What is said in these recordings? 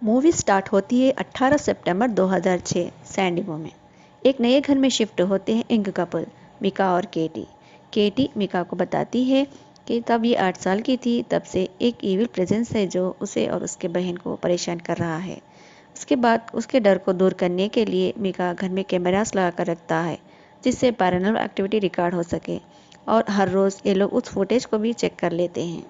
Movie start होती है 18 सितंबर 2006 San Diego में। एक नए घर में शिफ्ट होते हैं यंग कपल मिका और केटी। केटी मिका को बताती है कि तब ये 8 साल की थी तब से एक इविल प्रेजेंस है जो उसे और उसके बहन को परेशान कर रहा है। उसके बाद उसके डर को दूर करने के लिए मिका घर में कैमरास लगा कर रखता है जिससे पैरानॉर्मल एक्टिविटी रिकॉर्ड हो सके, और हर रोज़ ये लोग उस फुटेज को भी चेक कर लेते हैं।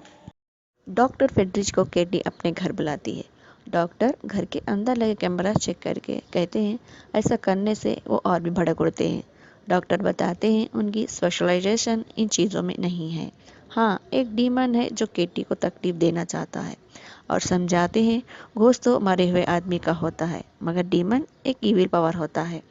डॉक्टर फेड्रिच को केटी अपने घर बुलाती है। डॉक्टर घर के अंदर लगे कैमरा चेक करके कहते हैं ऐसा करने से वो और भी भड़क उड़ते हैं। डॉक्टर बताते हैं उनकी स्पेशलाइजेशन इन चीज़ों में नहीं है। हाँ, एक डीमन है जो केटी को तकलीफ देना चाहता है, और समझाते हैं घोस्ट तो मरे हुए आदमी का होता है मगर डीमन एक इविल पावर होता है।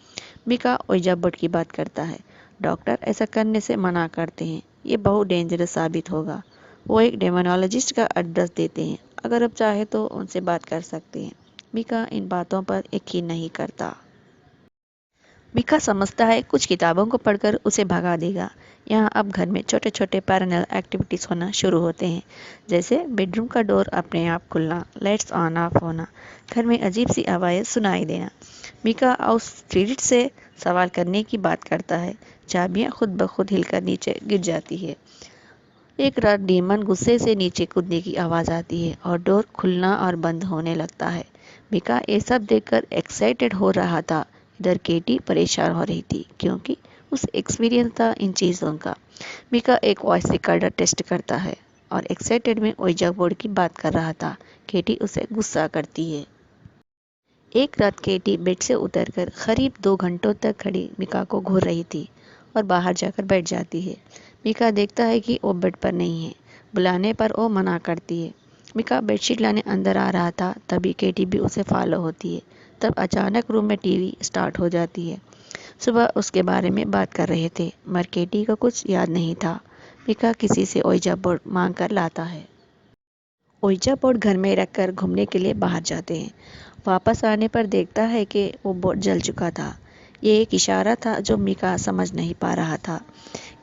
मिका ओइजा बोर्ड की बात करता है। डॉक्टर ऐसा करने से मना करते हैं, ये बहुत डेंजरस साबित होगा। वो एक डेमोनोलॉजिस्ट का एड्रेस देते हैं, अगर आप चाहे तो उनसे बात कर सकते हैं। मिका इन बातों पर यकीन नहीं करता। मिका समझता है कुछ किताबों को पढ़कर उसे भगा देगा। यहाँ अब घर में छोटे छोटे पैरानॉर्मल एक्टिविटीज़ होना शुरू होते हैं, जैसे बेडरूम का डोर अपने आप खुलना, लाइट्स ऑन ऑफ होना, घर में अजीब सी आवाज़ें सुनाई देना। मिका उस स्पिरिट से सवाल करने की बात करता है। चाबियाँ खुद ब खुद हिलकर नीचे गिर जाती है। एक रात डीमन गुस्से से नीचे कूदने की आवाज़ आती है और डोर खुलना और बंद होने लगता है। मिका ये सब देखकर एक्साइटेड हो रहा था, इधर केटी परेशान हो रही थी क्योंकि उस एक्सपीरियंस था इन चीज़ों का। मिका एक वॉइस रिकॉर्डर टेस्ट करता है और एक्साइटेड में ओइजा बोर्ड की बात कर रहा था। केटी उसे गुस्सा करती है। एक रात केटी बेड से उतरकर करीब 2 घंटों तक खड़ी मिका को घूर रही थी और बाहर जाकर बैठ जाती है। मिका देखता है कि वो बेड पर नहीं है। बुलाने पर वो मना करती है। मिका बेडशीट लाने अंदर आ रहा था, तभी केटी भी उसे फॉलो होती है। तब अचानक रूम में टीवी स्टार्ट हो जाती है। सुबह उसके बारे में बात कर रहे थे मगर केटी को कुछ याद नहीं था। मिका किसी से ओइजा बोर्ड मांग कर लाता है। ओइजा बोर्ड घर में रखकर घूमने के लिए बाहर जाते हैं। वापस आने पर देखता है कि वो बोर्ड जल चुका था। ये एक इशारा था जो मिका समझ नहीं पा रहा था।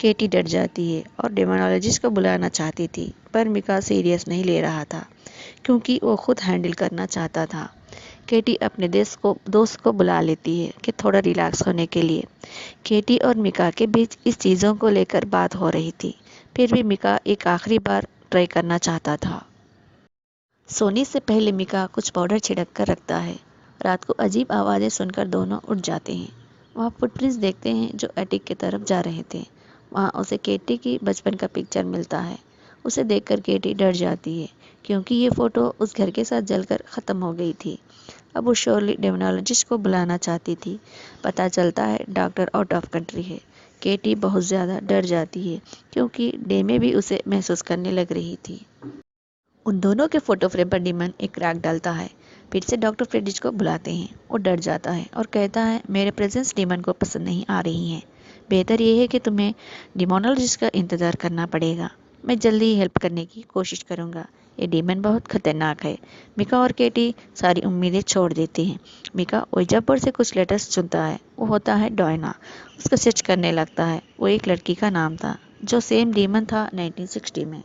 केटी डर जाती है और डेमोनोलॉजिस्ट को बुलाना चाहती थी, पर मिका सीरियस नहीं ले रहा था क्योंकि वो खुद हैंडल करना चाहता था। केटी अपने दोस्त को बुला लेती है कि थोड़ा रिलैक्स होने के लिए। केटी और मिका के बीच इस चीज़ों को लेकर बात हो रही थी, फिर भी मिका एक आखिरी बार ट्राई करना चाहता था। सोने से पहले मिका कुछ पाउडर छिड़क कर रखता है। रात को अजीब आवाज़ें सुनकर दोनों उठ जाते हैं। वहाँ फुटप्रिंट्स देखते हैं जो एटिक की तरफ जा रहे थे। वहाँ उसे केटी की बचपन का पिक्चर मिलता है। उसे देखकर केटी डर जाती है क्योंकि ये फ़ोटो उस घर के साथ जलकर ख़त्म हो गई थी। अब वो श्योरली डेमोनोलॉजिस्ट को बुलाना चाहती थी। पता चलता है डॉक्टर आउट ऑफ कंट्री है। केटी बहुत ज़्यादा डर जाती है क्योंकि डेमे भी उसे महसूस करने लग रही थी। उन दोनों के फोटो फ्रेम पर डीमन एक क्रैक डालता है। फिर से डॉक्टर फ्रेडिच को बुलाते हैं। वो डर जाता है और कहता है मेरे प्रेजेंस डीमन को पसंद नहीं आ रही है। बेहतर ये है कि तुम्हें डिमोनोलॉजिस्ट का इंतज़ार करना पड़ेगा। मैं जल्दी ही हेल्प करने की कोशिश करूँगा। ये डीमन बहुत खतरनाक है। मिका और केटी सारी उम्मीदें छोड़ देती हैं। मिका ओइजा बोर्ड से कुछ लेटर्स चुनता है। वो होता है डॉयना। उसका सर्च करने लगता है। वो एक लड़की का नाम था जो सेम डीमन था 1960 में।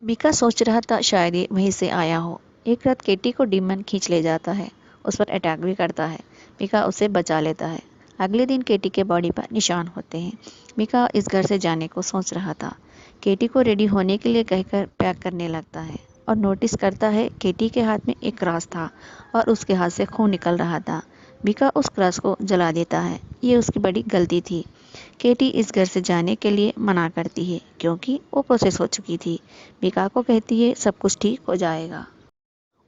मिका सोच रहा था शायद ये वहीं से आया हो। एक रात केटी को डीमन खींच ले जाता है, उस पर अटैक भी करता है। मिका उसे बचा लेता है। अगले दिन केटी के बॉडी पर निशान होते हैं। मिका इस घर से जाने को सोच रहा था। केटी को रेडी होने के लिए कहकर पैक करने लगता है और नोटिस करता है केटी के हाथ में एक क्रॉस था और उसके हाथ से खून निकल रहा था। मिका उस क्रॉस को जला देता है। ये उसकी बड़ी गलती थी। केटी इस घर से जाने के लिए मना करती है क्योंकि वो प्रोसेस हो चुकी थी। मिका को कहती है सब कुछ ठीक हो जाएगा।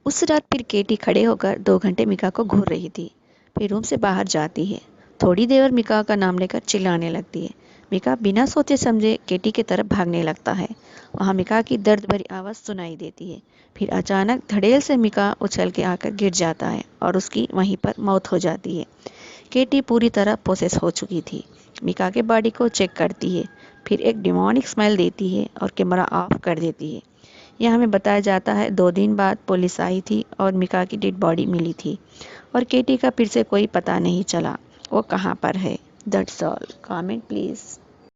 उस रात फिर केटी खड़े होकर 2 घंटे मिका को घूर रही थी, फिर रूम से बाहर जाती है। थोड़ी देर मिका का नाम लेकर चिल्लाने लगती है। मिका बिना सोचे समझे केटी की तरफ भागने लगता है। वहाँ मिका की दर्द भरी आवाज़ सुनाई देती है। फिर अचानक धड़ेल से मिका उछल के आकर गिर जाता है और उसकी वहीं पर मौत हो जाती है। केटी पूरी तरह पोसेस हो चुकी थी। मिका के बॉडी को चेक करती है, फिर एक डिमोनिक स्मेल देती है और कैमरा ऑफ कर देती है। यह हमें बताया जाता है 2 दिन बाद पुलिस आई थी और मिका की डेड बॉडी मिली थी और केटी का फिर से कोई पता नहीं चला वो कहाँ पर है। That's all. Comment please.